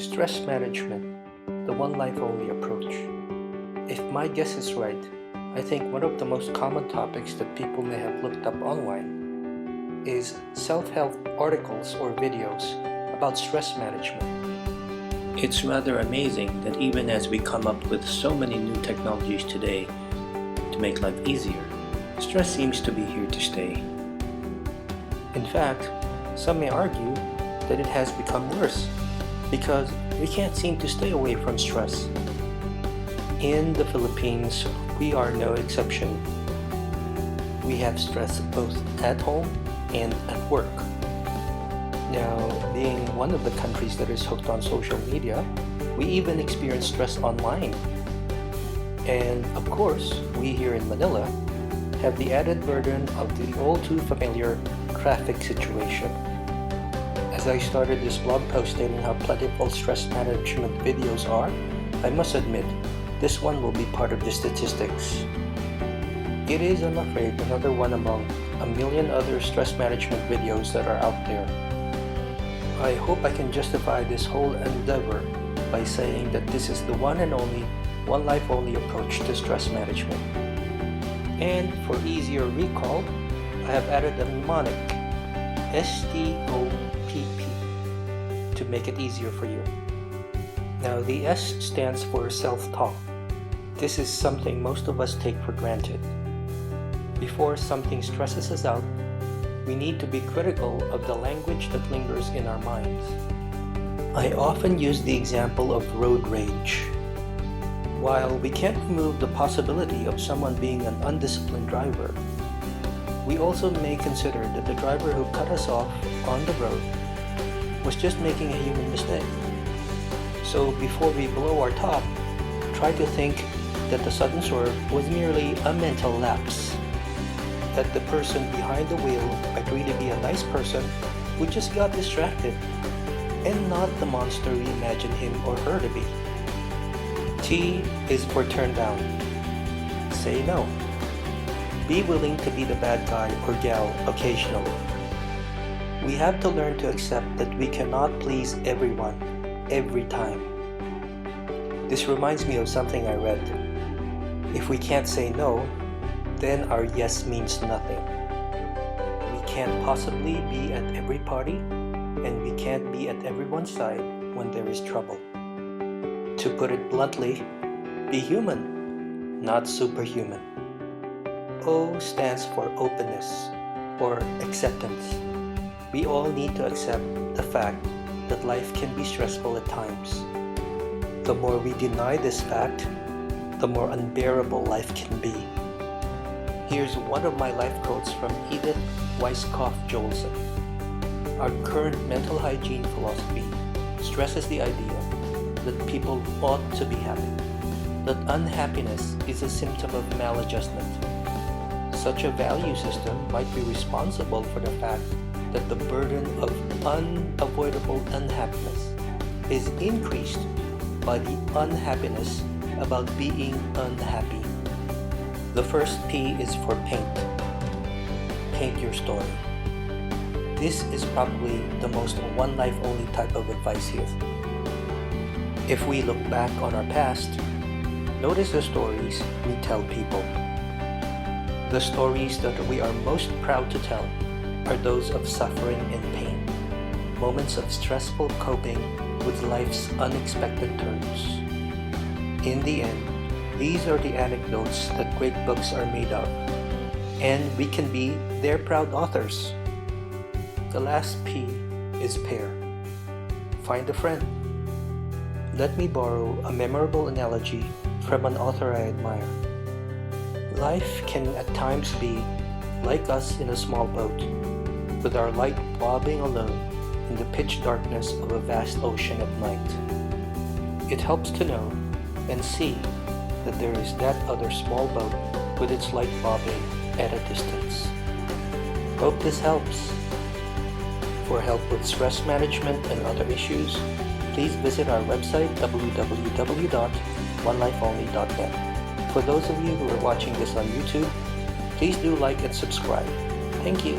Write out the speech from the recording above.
Stress management, the one life only approach. If my guess is right, I think one of the most common topics that people may have looked up online is self-help articles or videos about stress management. It's rather amazing that even as we come up with so many new technologies today to make life easier, stress seems to be here to stay. In fact, some may argue that it has become worse because we can't seem to stay away from stress. In the Philippines, we are no exception. We have stress both at home and at work. Now, being one of the countries that is hooked on social media, we even experience stress online. And of course, we here in Manila have the added burden of the all too familiar traffic situation. As I started this blog post stating how plentiful stress management videos are, I must admit, this one will be part of the statistics. It is, I'm afraid, another one among a million other stress management videos that are out there. I hope I can justify this whole endeavor by saying that this is the one and only, one life only approach to stress management. And for easier recall, I have added a mnemonic, STOPP, to make it easier for you. Now, the S stands for self-talk. This is something most of us take for granted. Before something stresses us out, we need to be critical of the language that lingers in our minds. I often use the example of road rage. While we can't remove the possibility of someone being an undisciplined driver, we also may consider that the driver who cut us off on the road was just making a human mistake. So before we blow our top, try to think that the sudden swerve was merely a mental lapse. That the person behind the wheel might really be a nice person who just got distracted and not the monster we imagine him or her to be. T is for turn down. Say no. Be willing to be the bad guy or gal occasionally. We have to learn to accept that we cannot please everyone, every time. This reminds me of something I read. If we can't say no, then our yes means nothing. We can't possibly be at every party, and we can't be at everyone's side when there is trouble. To put it bluntly, be human, not superhuman. O stands for openness, or acceptance. We all need to accept the fact that life can be stressful at times. The more we deny this fact, the more unbearable life can be. Here's one of my life quotes from Edith Weiskopf Joelson. Our current mental hygiene philosophy stresses the idea that people ought to be happy, that unhappiness is a symptom of maladjustment. Such a value system might be responsible for the fact that the burden of unavoidable unhappiness is increased by the unhappiness about being unhappy. The first P is for paint. Paint your story. This is probably the most one life only type of advice here. If we look back on our past, notice the stories we tell people. The stories that we are most proud to tell are those of suffering and pain, moments of stressful coping with life's unexpected turns. In the end, these are the anecdotes that great books are made of, and we can be their proud authors. The last P is pair. Find a friend. Let me borrow a memorable analogy from an author I admire. Life can at times be like us in a small boat, with our light bobbing alone in the pitch darkness of a vast ocean at night. It helps to know and see that there is that other small boat with its light bobbing at a distance. Hope this helps. For help with stress management and other issues, please visit our website www.onelifeonly.net. For those of you who are watching this on YouTube, please do like and subscribe. Thank you.